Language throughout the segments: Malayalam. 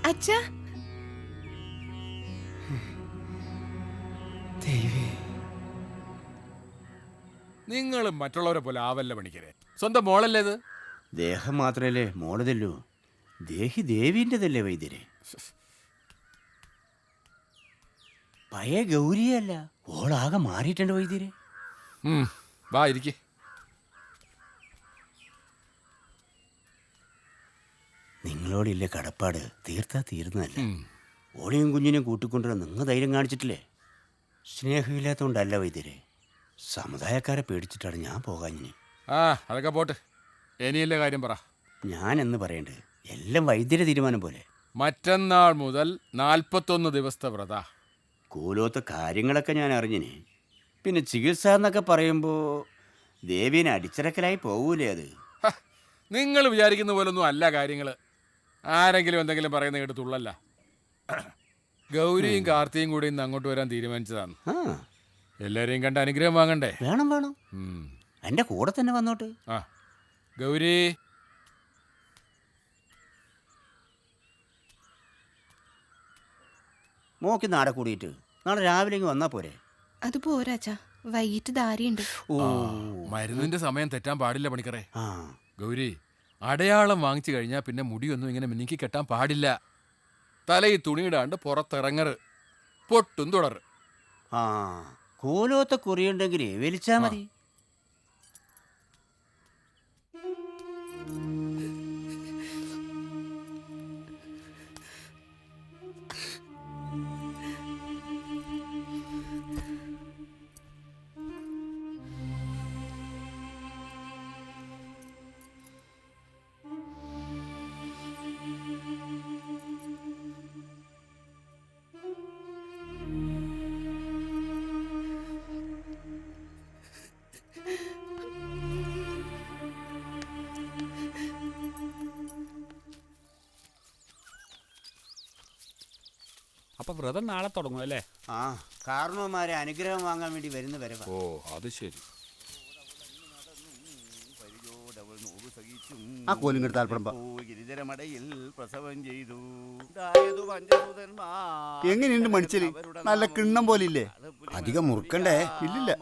അച്ഛാ, നിങ്ങൾ മറ്റുള്ളവരെ പോലെ ആവല്ല പണിക്കരെ. സ്വന്തം മോളല്ലേ ഇത്? ദേഹം മാത്രല്ലേ മോളതല്ലോ, ദേഹി ദേവീൻ്റെതല്ലേ വൈദ്യരെ. പഴയ ഗൗരിയല്ല, ഓളാകെ മാറിയിട്ടുണ്ട് വൈദ്യരെ. വാ ഇരിക്കേ. നിങ്ങളോടില്ല കടപ്പാട് തീർത്താ തീർന്നതല്ല. ഓളിയും കുഞ്ഞിനെയും കൂട്ടിക്കൊണ്ടുവരാൻ നിങ്ങൾ ധൈര്യം കാണിച്ചിട്ടില്ലേ? സ്നേഹമില്ലാത്തതുകൊണ്ടല്ല വൈദ്യരെ, സമുദായക്കാരെ പേടിച്ചിട്ടാണ് ഞാൻ പോകാഞ്ഞിനി. അതൊക്കെ പോട്ട്, ഇനിയല്ലേ കാര്യം പറ. ഞാൻ എന്ന് പറയണ്ടേ, എല്ലാം വൈദ്യരെ തീരുമാനം പോലെ. മറ്റന്നാൾ മുതൽ 41 ദിവസത്തെ വ്രത. കൂലോത്തെ കാര്യങ്ങളൊക്കെ ഞാൻ അറിഞ്ഞിനി. പിന്നെ ചികിത്സ എന്നൊക്കെ പറയുമ്പോൾ ദേവീനെ അടിച്ചിറക്കലായി പോകൂലേ അത്? നിങ്ങൾ വിചാരിക്കുന്ന പോലൊന്നും അല്ല കാര്യങ്ങൾ. ആരെങ്കിലും എന്തെങ്കിലും പറയുന്ന കേട്ടുള്ളല്ല. ഗൗരിയും കാർത്തിയും കൂടി ഇന്ന് അങ്ങോട്ട് വരാൻ തീരുമാനിച്ചതാണ്. എല്ലാരെയും കണ്ട് അനുഗ്രഹം വാങ്ങണ്ടേ? വേണം വേണം, എൻ്റെ കൂടെ തന്നെ വന്നോട്ട്. ഗൗരി, മോക്കി നാടെ കൂടിയിട്ട് നാളെ രാവിലെ ഇങ്ങ് വന്നാ പോരെ? അത് പോരാച്ചാ, വൈകിട്ട് ദാരിയുണ്ട്. മരുന്നിന്റെ സമയം തെറ്റാൻ പാടില്ല പണിക്കറേ. ഗൗരി, അടയാളം വാങ്ങിച്ചു കഴിഞ്ഞാൽ പിന്നെ മുടിയൊന്നും ഇങ്ങനെ മിനുക്കി കെട്ടാൻ പാടില്ല. തലയിൽ തുണിയിടാണ്ട് പുറത്തിറങ്ങറ്, പൊട്ടും തുടറ്. കൂലോത്തെ കുറിയുണ്ടെങ്കിൽ വലിച്ചാ മതി. അപ്പൊ വ്രതം നാളെ തുടങ്ങും അല്ലേ? കാരണവന്മാരെ അനുഗ്രഹം വാങ്ങാൻ വേണ്ടി വരുന്ന വരവാ. ഓ, അത് ശരി. ആ കോലിങ്ങോട്ട് താല്പര്യം എങ്ങനെയുണ്ട് മടിച്ചല്? നല്ല കിണ്ണം പോലെ ഇല്ലേ? അധികം മുറുക്കണ്ടേ? ഇല്ലില്ല.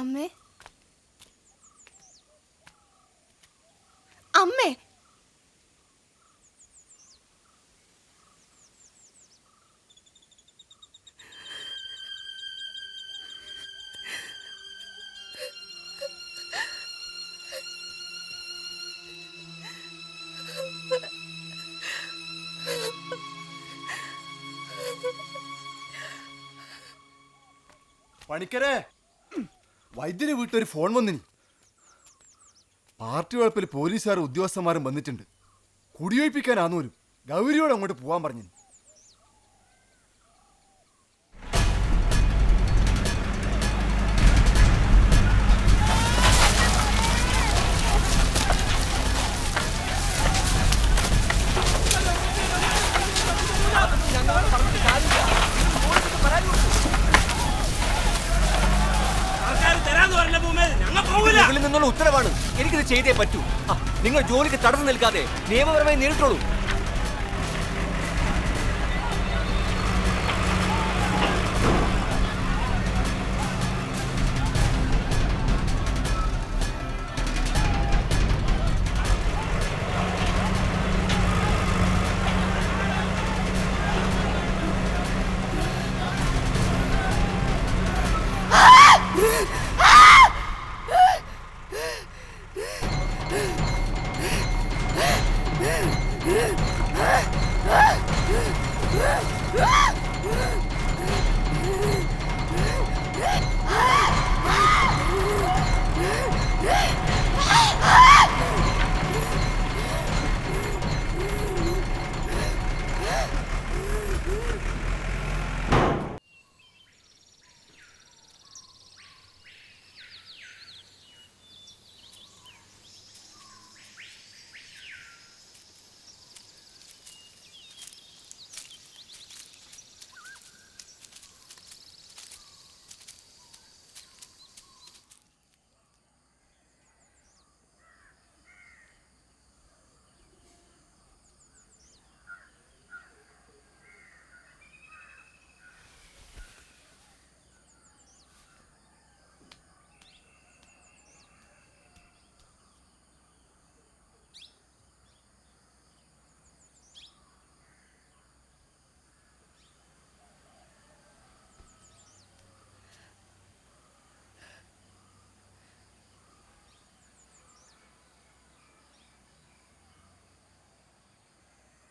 അമ്മേ, അമ്മേ, പണിക്കരെ, വൈദ്യരെ വീട്ടിലൊരു ഫോൺ വന്നിനി. പാർട്ടി കുഴപ്പത്തിൽ പോലീസുകാരും ഉദ്യോഗസ്ഥന്മാരും വന്നിട്ടുണ്ട്. കുടിയൊഴിപ്പിക്കാനാന്നൂരും ഗൗരിയോട് അങ്ങോട്ട് പോവാൻ പറഞ്ഞു. മുകളിൽ നിന്നുള്ള ഉത്തരവാണ്. എനിക്കിത് ചെയ്തേ പറ്റൂ. നിങ്ങൾ ജോലിക്ക് തടസ്സം നിൽക്കാതെ നിയമപരമായി നേരിട്ടോളൂ.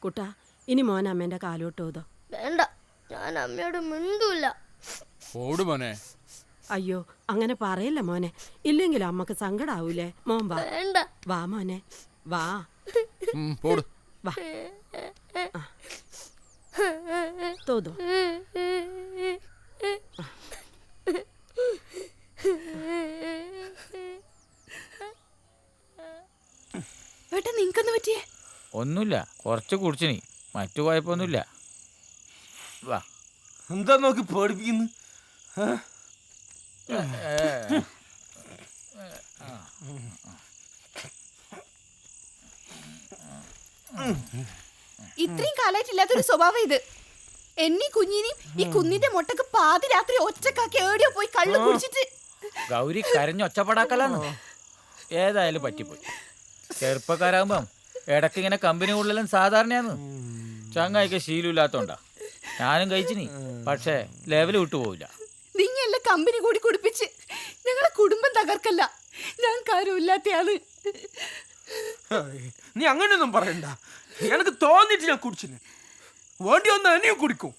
കുട്ടാ ഇനി മോൻ അമ്മേന്റെ കാലോട്ടോതോ. വേണ്ട, ഞാൻ അമ്മയോട് മിണ്ടൂല. ഓട് മോനെ. അയ്യോ അങ്ങനെ പറയല്ല മോനെ, ഇല്ലെങ്കിലും അമ്മക്ക് സങ്കടാവൂലേ. മോൻ വാ. വേണ്ട. വാ മോനെ വാ. പോട്. വാ തോതോ. ഏട്ടാ നിങ്ങക്കെന്ന് പറ്റിയേ? ഒന്നുമില്ല, കുറച്ച് കുടിച്ചിനി, മറ്റു കുഴപ്പമൊന്നുമില്ല. വാ. എന്താ നോക്കി പേടിപ്പിക്കുന്നു? ഇത്രയും കാലായിട്ടില്ലാത്തൊരു സ്വഭാവം ഇത്. എന്നീ കുഞ്ഞിനെയും ഈ കുഞ്ഞിന്റെ മുട്ടക്ക് പാതിരാത്രി ഒച്ചക്കാക്കി ഏടിയോ പോയി കള്ളു കുടിച്ചിട്ട്. ഗൗരി കരഞ്ഞ് ഒച്ചപ്പാടാക്കലാണ്. ഏതായാലും പറ്റിപ്പോയി. ചെറുപ്പക്കാരാകുമ്പം ഇടയ്ക്ക് ഇങ്ങനെ കമ്പനി കൂടുതലും സാധാരണയാണ്. ചങ്ങായിക്ക് ശീലമില്ലാത്തോണ്ടാ. ഞാനും കഴിച്ചിനി, പക്ഷേ ലെവൽ വിട്ടു പോവില്ല. നിങ്ങല്ല കമ്പനി കൂടി കുടിപ്പിച്ച് ഞങ്ങളെ കുടുംബം തകർക്കല്ല. ഞാൻ കാര്യമില്ലാത്തയാള്. നീ അങ്ങനെയൊന്നും പറയണ്ട. എനിക്ക് തോന്നിട്ട് ഞാൻ കുടിച്ചിന്. വേണ്ടി വന്ന് എന്നെയും കുടിക്കും.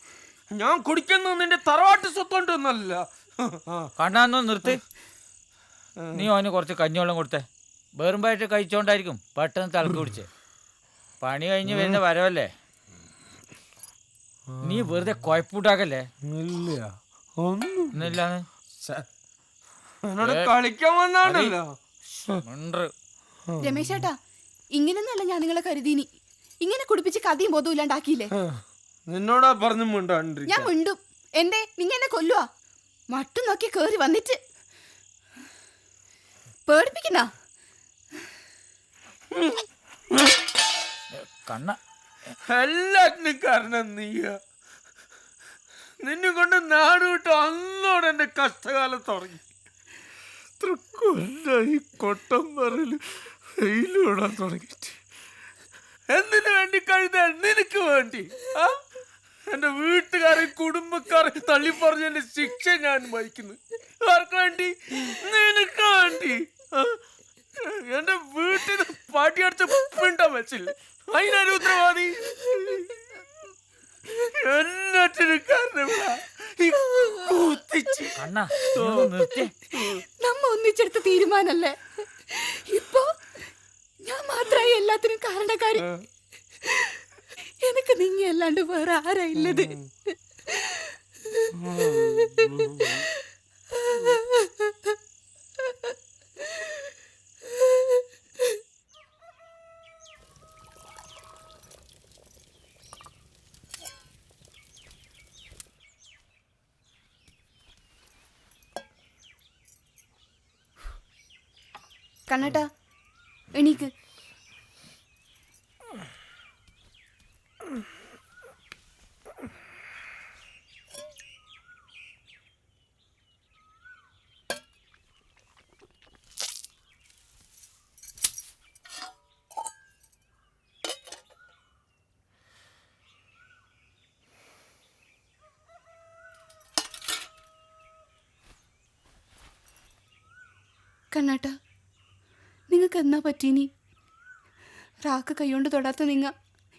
ഞാൻ കുടിക്കുന്നത് നിന്റെ തറവാട്ട് സ്വത്തോണ്ടൊന്നല്ല. കണ്ണാന്നോ നിർത്ത്. നീ അവന് കുറച്ച് കഞ്ഞിവെള്ളം കൊടുത്തേ. വേറുമ്പായിട്ട് കഴിച്ചോണ്ടായിരിക്കും പെട്ടെന്ന് തലക്ക് പിടിച്ച്. പണി കഴിഞ്ഞ് വരുന്ന വരവല്ലേ. നീ വെറുതെ കുഴപ്പൂട്ടാക്കല്ലേ. ഒന്നുമില്ലാന്ന് കളിക്കാൻ വന്നാണല്ലോ. രമേശേട്ടാ, ഇങ്ങനെയൊന്നല്ല ഞാൻ നിങ്ങളെ കരുതീനി. ഇങ്ങനെ കുടിപ്പിച്ച് കഥയും ബോധവും ഇല്ലാണ്ടാക്കിയില്ലേ. നിന്നോടാ പറഞ്ഞു മിണ്ടാണ്ട്. ഞാൻ മിണ്ടും. എന്തേ നിങ്ങ എന്നെ കൊല്ലുവാ? മട്ടും നോക്കി കേറി വന്നിട്ട് പേടിപ്പിക്കുന്ന കണ്ണ. എല്ലാറ്റിനും കാരണം നീയാ. നിന്നെ കൊണ്ട് നാട് വിട്ട് അന്നോടെ എന്റെ കഷ്ടകാലം തുടങ്ങി. ഈ കൊട്ടം പറയല് വെയിലൂടാൻ തുടങ്ങിട്ട്. എന്തിനു വേണ്ടി കഴുത? നിനക്ക് വേണ്ടി. എന്റെ വീട്ടുകാരെ കുടുംബക്കാരെ തള്ളിപ്പറഞ്ഞതിന്റെ ശിക്ഷ ഞാൻ വഹിക്കുന്നു. ആർക്ക് വേണ്ടി? നിനക്ക് വേണ്ടി. എന്റെ വീട്ടിന് പാട്ടിയടിച്ച പിണ്ടം വെച്ചില്ലേ, അതിനൊരു ഉത്തരവാദി. നമ്മ ഒന്നിച്ചെടുത്ത തീരുമാനല്ലേ. ഇപ്പൊ ഞാൻ മാത്രമായി എല്ലാത്തിനും കാരണക്കാരി. എനിക്ക് നിങ്ങ അല്ലാണ്ട് വേറെ ആരാ ഇല്ലത്? കണ്ണട്ടാ എണീക്ക്. കണ്ണാട്ട, നിങ്ങൾക്ക് എന്നാ പറ്റീനി? റാക്ക് കൈകൊണ്ട് തൊടാത്ത നിങ്ങ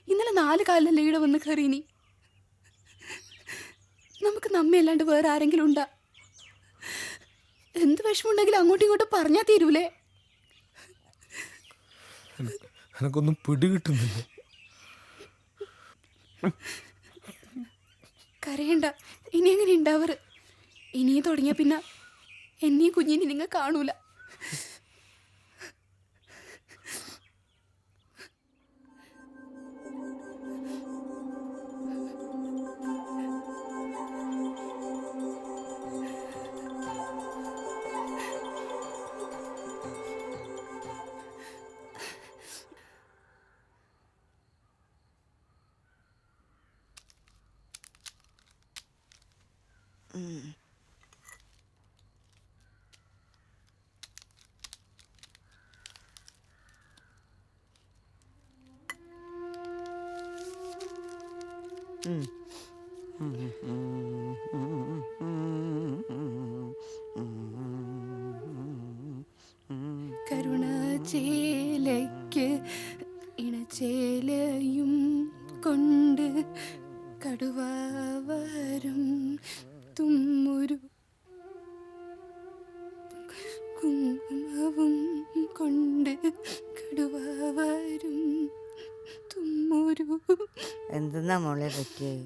ഇന്നലെ 4 കാലിലല്ലേ ഈടെ വന്ന് കയറീനി. നമുക്ക് നമ്മയല്ലാണ്ട് വേറെ ആരെങ്കിലും ഉണ്ടാ? എന്ത് വിഷമമുണ്ടെങ്കിലും അങ്ങോട്ടും ഇങ്ങോട്ടും പറഞ്ഞാ തീരൂലേ? എനക്കൊന്നും പിടികിട്ടുന്നില്ല. കരയണ്ട, ഇനി എങ്ങനെ ഉണ്ടാവറ്? ഇനിയും തുടങ്ങിയ പിന്നെ എന്നെയും കുഞ്ഞിനെ നിങ്ങൾ കാണൂല. കരുണ ചേലയ്ക്ക് ഇണചേലയും കൊണ്ട് കടുവ വരും തുമ്മൊരു കുങ്കുമവും കൊണ്ട് കടുവ വരും തുമ്മൊരു എന്തെന്നാ മോളെ പറ്റിയത്?